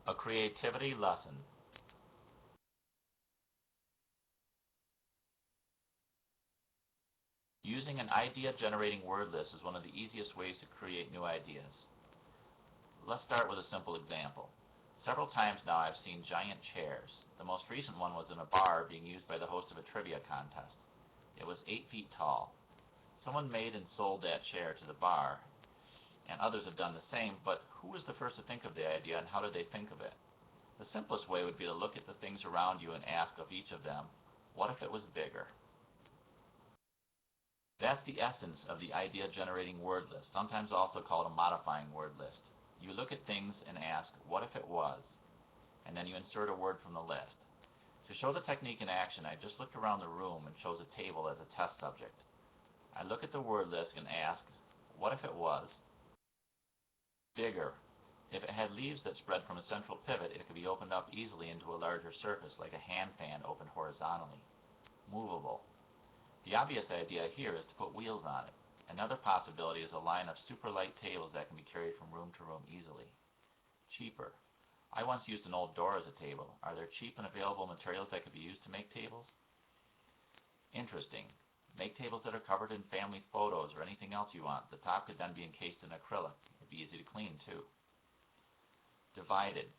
A creativity lesson. Using an idea-generating word list is one of the easiest ways to create new ideas. Let's start with a simple example. Several times now I've seen giant chairs. The most recent one was in a bar being used by the host of a trivia contest. It was 8 feet tall. Someone made and sold that chair to the bar, and others have done the same, but who was the first to think of the idea and how did they think of it? The simplest way would be to look at the things around you and ask of each of them, what if it was bigger? That's the essence of the idea-generating word list, sometimes also called a modifying word list. You look at things and ask, what if it was? And then you insert a word from the list. To show the technique in action, I just looked around the room and chose a table as a test subject. I look at the word list and ask, what if it was bigger? If it had leaves that spread from a central pivot, it could be opened up easily into a larger surface, like a hand fan opened horizontally. Movable. The obvious idea here is to put wheels on it. Another possibility is a line of super light tables that can be carried from room to room easily. Cheaper. I once used an old door as a table. Are there cheap and available materials that could be used to make tables? Interesting. Make tables that are covered in family photos or anything else you want. The top could then be encased in acrylic. It'd be easy to clean too. Divided.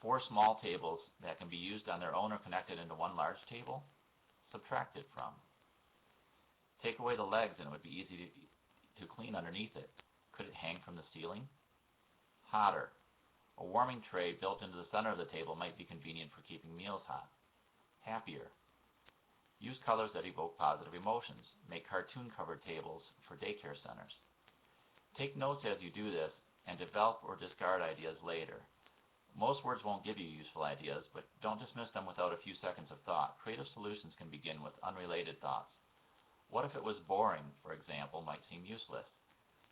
4 small tables that can be used on their own or connected into one large table. Subtracted from. Take away the legs and it would be easy to clean underneath it. Could it hang from the ceiling? Hotter. A warming tray built into the center of the table might be convenient for keeping meals hot. Happier. Use colors that evoke positive emotions. Make cartoon-covered tables for daycare centers. Take notes as you do this and develop or discard ideas later. Most words won't give you useful ideas, but don't dismiss them without a few seconds of thought. Creative solutions can begin with unrelated thoughts. What if it was boring, for example, might seem useless,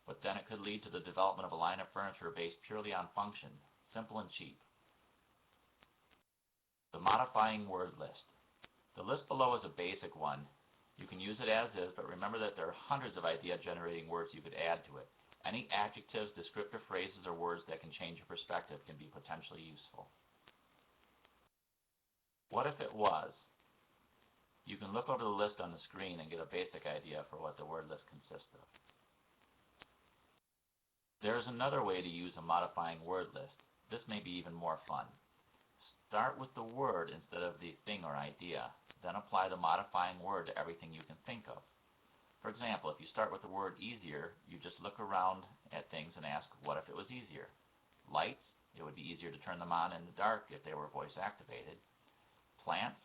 but then it could lead to the development of a line of furniture based purely on function, simple and cheap. The modifying word list. The list below is a basic one. You can use it as is, but remember that there are hundreds of idea-generating words you could add to it. Any adjectives, descriptive phrases, or words that can change your perspective can be potentially useful. What if it was? You can look over the list on the screen and get a basic idea for what the word list consists of. There is another way to use a modifying word list. This may be even more fun. Start with the word instead of the thing or idea. Then apply the modifying word to everything you can think of. For example, if you start with the word easier, you just look around at things and ask, what if it was easier? Lights, it would be easier to turn them on in the dark if they were voice activated. Plants,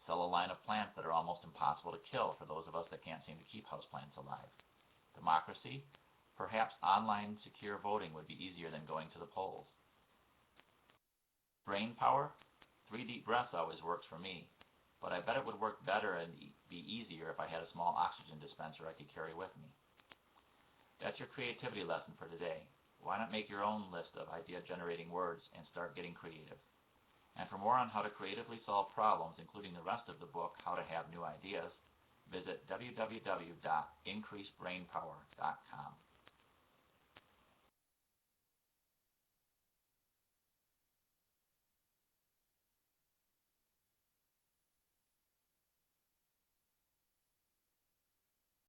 sell a line of plants that are almost impossible to kill for those of us that can't seem to keep houseplants alive. Democracy, perhaps online secure voting would be easier than going to the polls. Brain power, 3 deep breaths always works for me, but I bet it would work better and be easier if I had a small oxygen dispenser I could carry with me. That's your creativity lesson for today. Why not make your own list of idea-generating words and start getting creative? And for more on how to creatively solve problems, including the rest of the book, How to Have New Ideas, visit www.increasebrainpower.com.